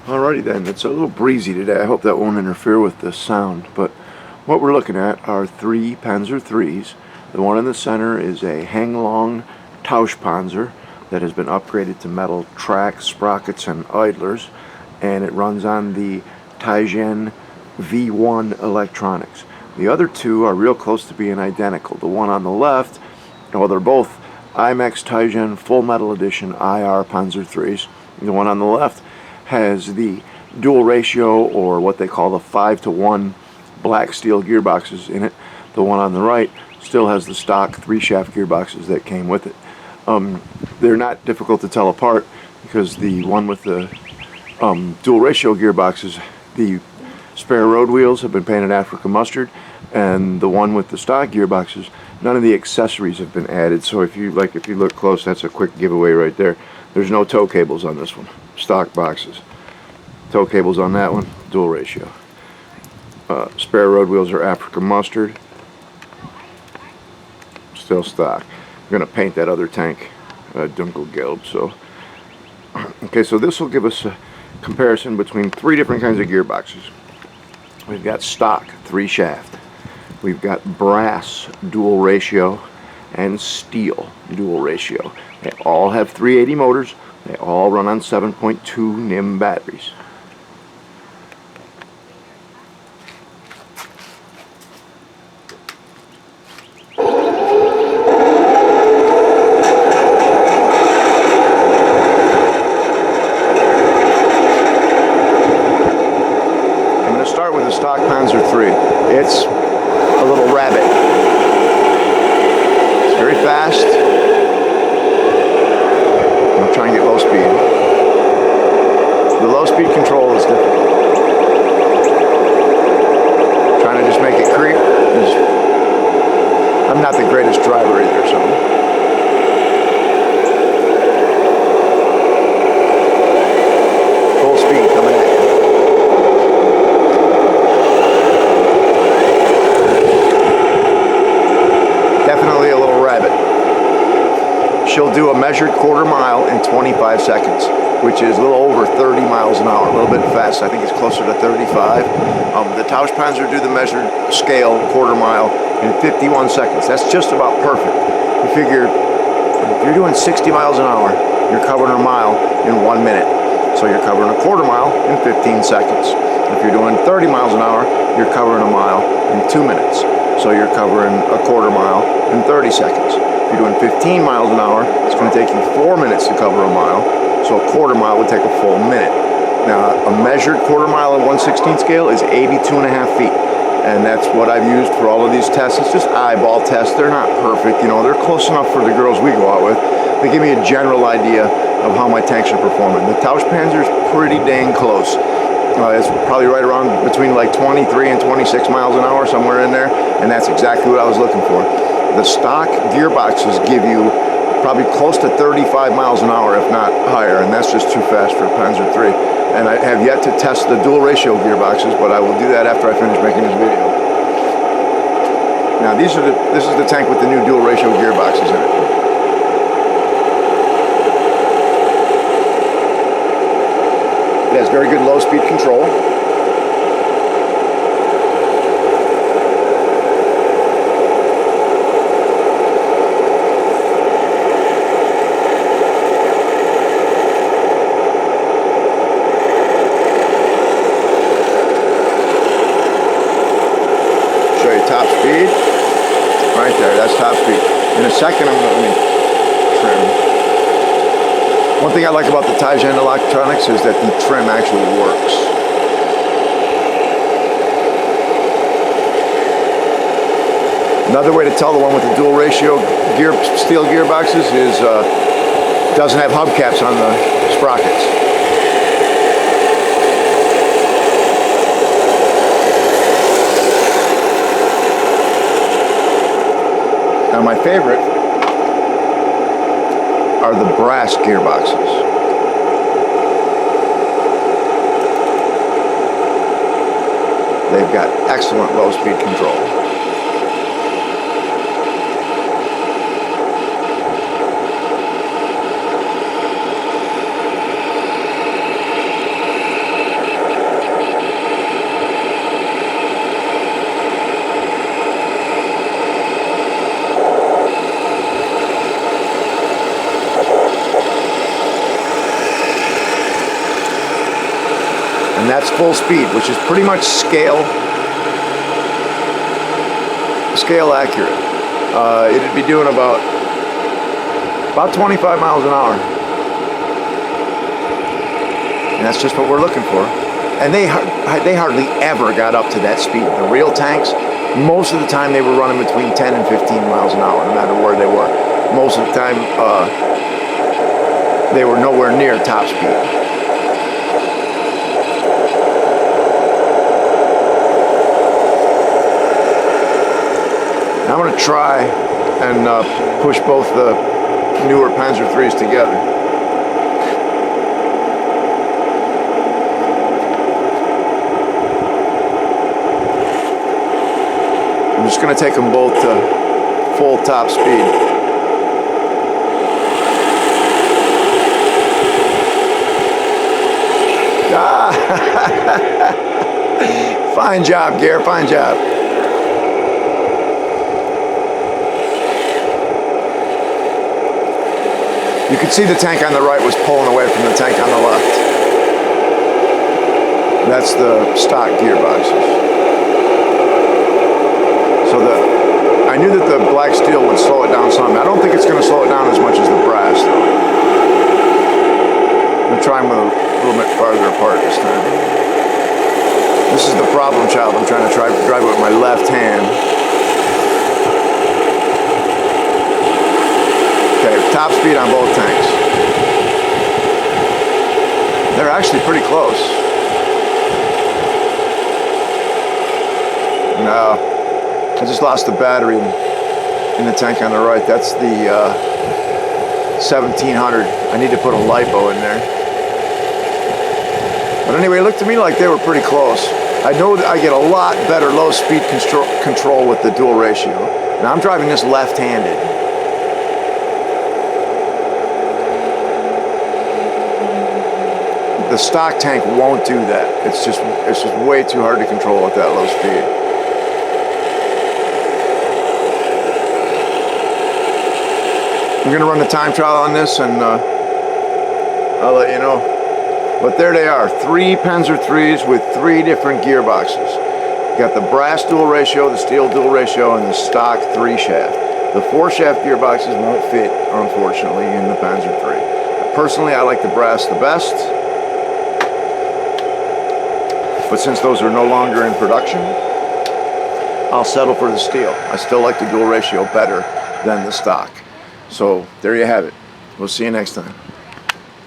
Alrighty then, it's a little breezy today. I hope that won't interfere with the sound, but what we're looking at are three Panzer IIIs. The one in the center is a Hanglong Tausch Panzer that has been upgraded to metal tracks, sprockets, and idlers, and it runs on the Tianjin V1 electronics. The other two are real close to being identical. The one on the left, well, they're both IMEX Tianjin Full Metal Edition IR Panzer IIIs. The one on the left has the dual ratio, or what they call the 5-to-1 black steel gearboxes in it. The one on the right still has the stock 3-shaft gearboxes that came with it. They're not difficult to tell apart because the one with the dual ratio gearboxes, the spare road wheels have been painted African mustard, and the one with the stock gearboxes, none of the accessories have been added. So if you look close, that's a quick giveaway right there. There's no tow cables on this one. Stock boxes. Tow cables on that one, dual ratio. Spare road wheels are African mustard. Still stock. I'm going to paint that other tank Dunkelgelb. So, okay, so this will give us a comparison between three different kinds of gearboxes. We've got stock 3-shaft. We've got brass dual ratio and steel dual ratio. They all have 380 motors. They all run on 7.2 NIM batteries. I'm going to start with the stock Panzer III. It's a little rabbit. It's very fast. I'm trying to get low speed. The low speed control is difficult. Trying to just make it creep. I'm not the greatest driver either, so. Full speed coming at you. Definitely a little rabbit. She'll do a measured quarter mile in 25 seconds, which is a little over 30 miles an hour, a little bit fast. I think it's closer to 35. The Tausch Panzer do the measured scale quarter mile in 51 seconds. That's just about perfect. You figure if you're doing 60 miles an hour, you're covering a mile in 1 minute. So you're covering a quarter mile in 15 seconds. If you're doing 30 miles an hour, you're covering a mile in 2 minutes. So you're covering a quarter mile in 30 seconds. If you're doing 15 miles an hour, it's going to take you 4 minutes to cover a mile, so a quarter mile would take a full minute. Now, a measured quarter mile at 1/16 scale is 82.5 feet, and that's what I've used for all of these tests. It's just eyeball tests. They're not perfect, you know, they're close enough for the girls we go out with. They give me a general idea of how my tanks are performing. The Tausch Panzer is pretty dang close. It's probably right around between like 23 and 26 miles an hour, somewhere in there, and that's exactly what I was looking for. The stock gearboxes give you probably close to 35 miles an hour, if not higher, and that's just too fast for a Panzer III. And I have yet to test the dual ratio gearboxes, but I will do that after I finish making this video. Now this is the tank with the new dual ratio gearboxes in it. It has very good low speed control. Show you top speed. Right there, that's top speed. In a second, I'm going to trim. One thing I like about the Tianjin electronics is that the trim actually works. Another way to tell the one with the dual ratio steel gearboxes is doesn't have hubcaps on the sprockets. Now my favorite are the brass gearboxes. They've got excellent low speed control. And that's full speed, which is pretty much scale accurate. It'd be doing about 25 miles an hour. And that's just what we're looking for. And they hardly ever got up to that speed. The real tanks, most of the time they were running between 10 and 15 miles an hour, no matter where they were. Most of the time, they were nowhere near top speed. I'm going to try and push both the newer Panzer 3s together. I'm just going to take them both to full top speed. Fine job, Gear, fine job. You could see the tank on the right was pulling away from the tank on the left. That's the stock gearboxes. So I knew that the black steel would slow it down some. I don't think it's going to slow it down as much as the brass, though. I'm going to try them with a little bit farther apart this time. This is the problem child. I'm trying to drive it with my left hand. Okay, top speed on both tanks. They're actually pretty close. No, I just lost the battery in the tank on the right. That's the 1700. I need to put a LiPo in there. But anyway, it looked to me like they were pretty close. I know that I get a lot better low speed control with the dual ratio. Now I'm driving this left-handed. The stock tank won't do that. It's just way too hard to control at that low speed. I'm gonna run the time trial on this, and I'll let you know. But there they are, 3 Panzer 3s with 3 different gearboxes. You got the brass dual ratio, the steel dual ratio, and the stock 3 shaft. The 4 shaft gearboxes won't fit, unfortunately, in the Panzer 3. Personally, I like the brass the best. But since those are no longer in production, I'll settle for the steel. I still like the dual ratio better than the stock. So there you have it. We'll see you next time.